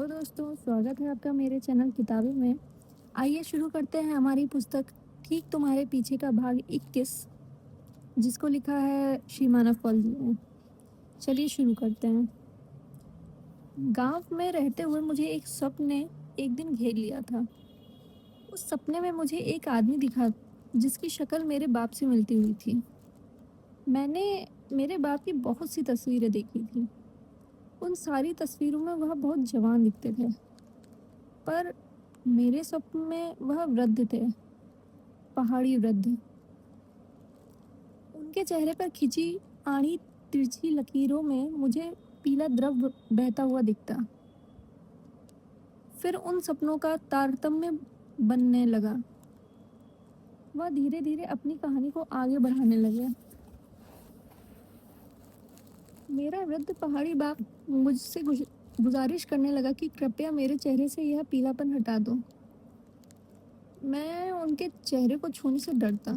Hello दोस्तों, स्वागत है आपका मेरे चैनल किताबें में। आइए शुरू करते हैं हमारी पुस्तक ठीक तुम्हारे पीछे का भाग 21, जिसको लिखा है शीमाना फौजी ने। चलिए शुरू करते हैं। गांव में रहते हुए मुझे एक स्वप्न ने एक दिन घेर लिया था। उस सपने में मुझे एक आदमी दिखा जिसकी शक्ल मेरे बाप से मिलती हुई थी। मैंने मेरे बाप की बहुत सी तस्वीरें देखी थी। उन सारी तस्वीरों में वह बहुत जवान दिखते थे, पर मेरे स्वप्न में वह वृद्ध थे, पहाड़ी वृद्ध। उनके चेहरे पर खिंची आड़ी तिरछी लकीरों में मुझे पीला द्रव बहता हुआ दिखता। फिर उन सपनों का तारतम्य बनने लगा। वह धीरे धीरे अपनी कहानी को आगे बढ़ाने लगे। मेरा वृद्ध पहाड़ी बाप मुझसे गुजारिश करने लगा कि कृपया मेरे चेहरे से यह पीलापन हटा दो। मैं उनके चेहरे को छूने से डरता।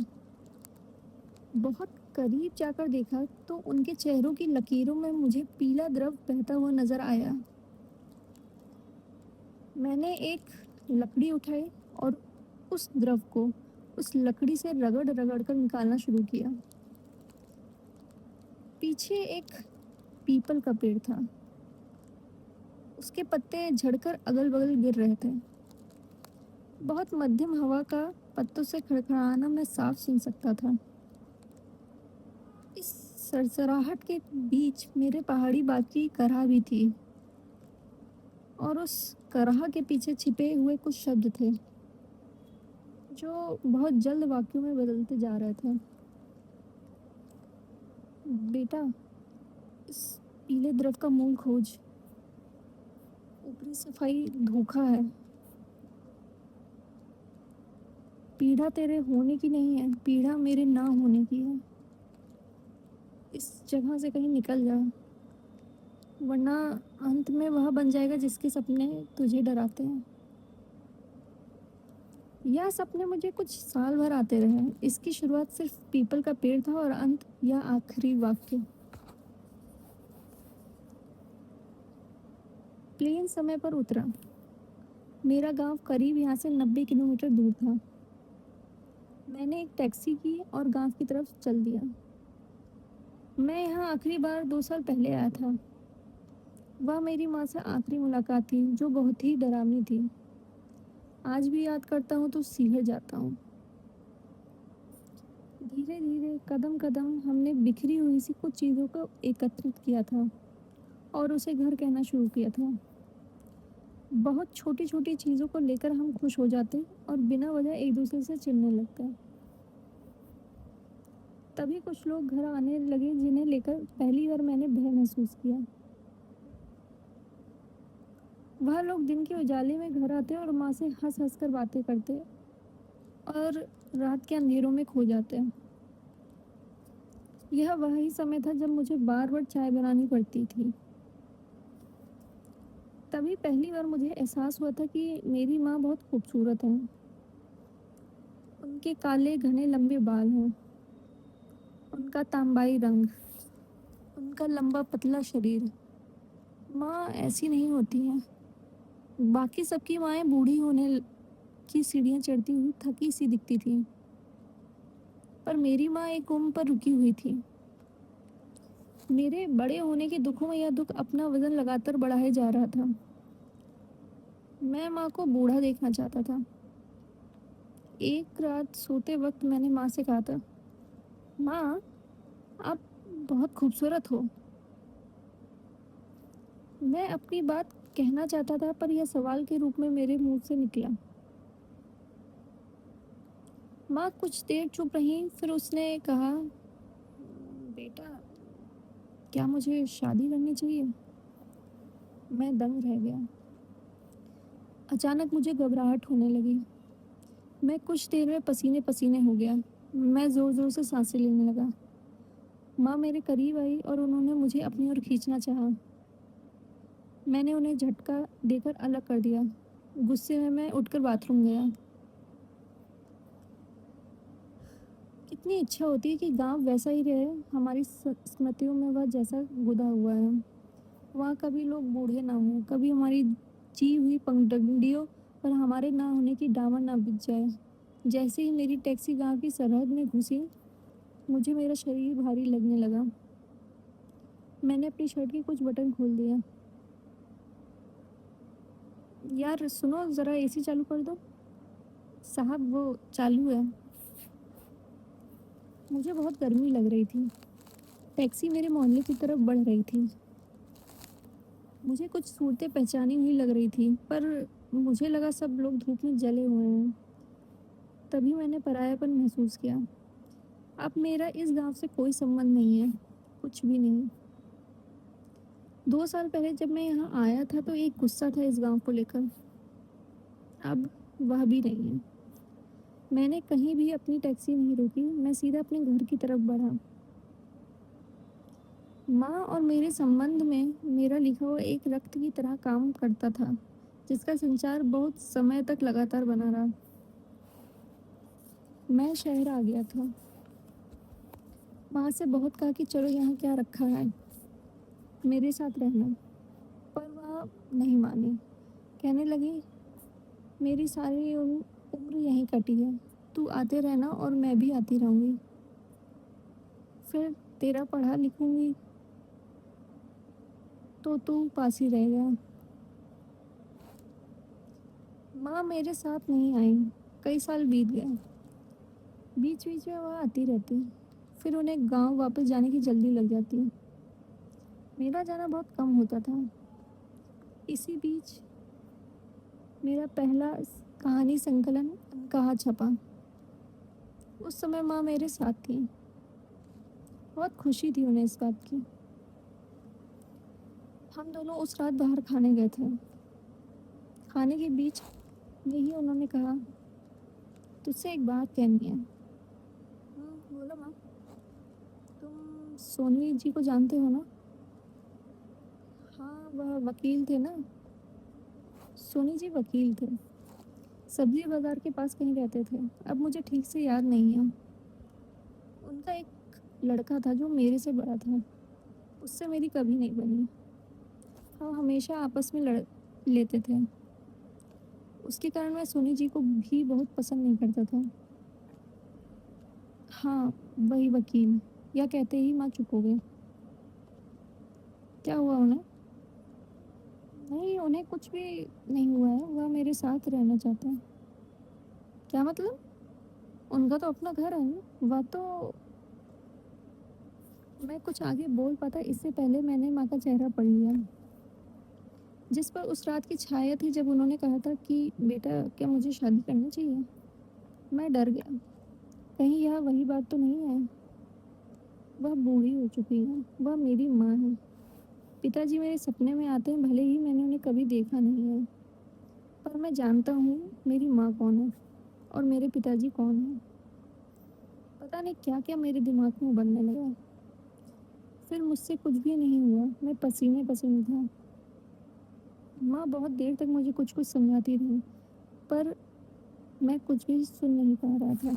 बहुत करीब जाकर देखा तो उनके चेहरों की लकीरों में मुझे पीला द्रव बहता हुआ नजर आया। मैंने एक लकड़ी उठाई और उस द्रव को उस लकड़ी से रगड़ रगड़ कर निकालना शुरू किया। पीछे एक पीपल का पेड़ था। उसके पत्ते झड़कर अगल बगल गिर रहे थे। बहुत मध्यम हवा का पत्तों से खड़खड़ाना मैं साफ सुन सकता था। इस सरसराहट के बीच मेरे पहाड़ी बाप की करहा भी थी, और उस करहा के पीछे छिपे हुए कुछ शब्द थे जो बहुत जल्द वाक्यों में बदलते जा रहे थे। बेटा, इस पीले द्रव का मूल खोज। ऊपरी सफाई धोखा है। पीड़ा तेरे होने की नहीं है, पीड़ा मेरे ना होने की है। इस जगह से कहीं निकल जा, वरना अंत में वह बन जाएगा जिसके सपने तुझे डराते हैं। यह सपने मुझे कुछ साल भर आते रहे। इसकी शुरुआत सिर्फ पीपल का पेड़ था और अंत यह आखिरी वाक्य। प्लेन समय पर उतरा। मेरा गांव करीब यहाँ से 90 किलोमीटर दूर था। मैंने एक टैक्सी की और गांव की तरफ चल दिया। मैं यहाँ आखिरी बार 2 साल पहले आया था। वह मेरी माँ से आखिरी मुलाकात थी, जो बहुत ही डरावनी थी। आज भी याद करता हूँ तो सिहर जाता हूँ। धीरे धीरे कदम कदम हमने बिखरी हुई सी कुछ चीज़ों को एकत्रित किया था और उसे घर कहना शुरू किया था। बहुत छोटी छोटी चीज़ों को लेकर हम खुश हो जाते और बिना वजह एक दूसरे से चिढ़ने लगते। तभी कुछ लोग घर आने लगे जिन्हें लेकर पहली बार मैंने भय महसूस किया। वह लोग दिन के उजाले में घर आते और माँ से हंस हंस कर बातें करते और रात के अंधेरों में खो जाते। यह वही समय था जब मुझे बार बार चाय बनानी पड़ती थी। तभी पहली बार मुझे एहसास हुआ था कि मेरी माँ बहुत खूबसूरत है। उनके काले घने लंबे बाल हैं, उनका तांबाई रंग, उनका लंबा पतला शरीर। माँ ऐसी नहीं होती हैं। बाकी सबकी माएँ बूढ़ी होने की सीढ़ियाँ चढ़ती हुई थकी सी दिखती थी, पर मेरी माँ एक उम्र पर रुकी हुई थी। मेरे बड़े होने के दुखों में यह दुख अपना वजन लगातार बढ़ाए जा रहा था। मैं माँ को बूढ़ा देखना चाहता था। एक रात सोते वक्त मैंने माँ से कहा था, माँ, आप बहुत खूबसूरत हो। मैं अपनी बात कहना चाहता था, पर यह सवाल के रूप में मेरे मुंह से निकला। माँ कुछ देर चुप रही, फिर उसने कहा, बेटा, क्या मुझे शादी करनी चाहिए? मैं दंग रह गया। अचानक मुझे घबराहट होने लगी। मैं कुछ देर में पसीने पसीने हो गया। मैं जोर जोर से सांसें लेने लगा। माँ मेरे करीब आई और उन्होंने मुझे अपनी ओर खींचना चाहा। मैंने उन्हें झटका देकर अलग कर दिया। गुस्से में मैं उठकर बाथरूम गया। कितनी इच्छा होती है कि गांव वैसा ही रहे। हमारी स्मृतियों में वह जैसा गुदा हुआ है। वहाँ कभी लोग बूढ़े ना हों, कभी हमारी ची हुई पगडंडियों पर हमारे ना होने की दामन ना बिछ जाए। जैसे ही मेरी टैक्सी गांव की सरहद में घुसी, मुझे मेरा शरीर भारी लगने लगा। मैंने अपनी शर्ट के कुछ बटन खोल दिया। यार सुनो, ज़रा एसी चालू कर दो। साहब वो चालू है। मुझे बहुत गर्मी लग रही थी। टैक्सी मेरे मोहल्ले की तरफ बढ़ रही थी। मुझे कुछ सूरतें पहचानी हुई लग रही थी, पर मुझे लगा सब लोग धूप में जले हुए हैं। तभी मैंने परायापन महसूस किया। अब मेरा इस गांव से कोई संबंध नहीं है, कुछ भी नहीं। 2 साल पहले जब मैं यहाँ आया था तो एक गुस्सा था इस गांव को लेकर। अब वह भी नहीं है। मैंने कहीं भी अपनी टैक्सी नहीं रोकी, मैं सीधा अपने घर की तरफ बढ़ा। माँ और मेरे संबंध में मेरा लिखा हुआ एक रक्त की तरह काम करता था, जिसका संचार बहुत समय तक लगातार बना रहा। मैं शहर आ गया था। माँ से बहुत कहा कि चलो यहाँ क्या रखा है, मेरे साथ रहना, पर वह नहीं मानी। कहने लगी, मेरी सारी उम्र यहीं कटी है, तू आते रहना और मैं भी आती रहूँगी। फिर तेरा पढ़ा लिखूँगी तो तू पास ही रह गया। माँ मेरे साथ नहीं आई। कई साल बीत गए। बीच बीच में वह आती रहती, फिर उन्हें गांव वापस जाने की जल्दी लग जाती। मेरा जाना बहुत कम होता था। इसी बीच मेरा पहला कहानी संकलन कहा छपा। उस समय माँ मेरे साथ थी। बहुत खुशी थी उन्हें इस बात की। हम दोनों उस रात बाहर खाने गए थे। खाने के बीच यही उन्होंने कहा, तुझसे एक बात कहनी है। बोलो माँ। तुम सोनी जी को जानते हो ना? हाँ, वह वकील थे ना। सोनी जी वकील थे, सब्जी बाजार के पास कहीं रहते थे। अब मुझे ठीक से याद नहीं है। उनका एक लड़का था जो मेरे से बड़ा था। उससे मेरी कभी नहीं बनी। हम हमेशा आपस में लड़ लेते थे। उसके कारण मैं सोनी जी को भी बहुत पसंद नहीं करता था। हाँ, वही वकील। या कहते ही माँ चुप हो गए। क्या हुआ उन्हें? नहीं, उन्हें कुछ भी नहीं हुआ है। वह मेरे साथ रहना चाहते हैं। क्या मतलब? उनका तो अपना घर है ना। वह तो मैं कुछ आगे बोल पाता इससे पहले मैंने माँ का चेहरा पढ़ लिया, जिस पर उस रात की छाया थी जब उन्होंने कहा था कि बेटा क्या मुझे शादी करनी चाहिए। मैं डर गया, कहीं यह वही बात तो नहीं है। वह बूढ़ी हो चुकी है, वह मेरी माँ है। पिताजी मेरे सपने में आते हैं, भले ही मैंने उन्हें कभी देखा नहीं है, पर मैं जानता हूँ मेरी माँ कौन है और मेरे पिताजी कौन है। पता नहीं क्या क्या मेरे दिमाग में उबलने लगा। फिर मुझसे कुछ भी नहीं हुआ। मैं पसीने पसीने था। माँ बहुत देर तक मुझे कुछ कुछ समझाती रही, पर मैं कुछ भी सुन नहीं पा रहा था।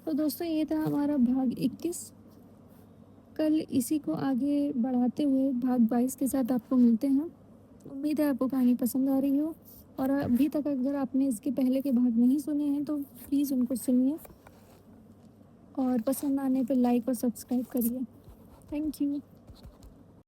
तो दोस्तों, ये था हमारा भाग 21। कल इसी को आगे बढ़ाते हुए भाग 22 के साथ आपको मिलते हैं। उम्मीद है आपको कहानी पसंद आ रही हो, और अभी तक अगर आपने इसके पहले के भाग नहीं सुने हैं तो प्लीज़ उनको सुनिए, और पसंद आने पर लाइक और सब्सक्राइब करिए। Thank you.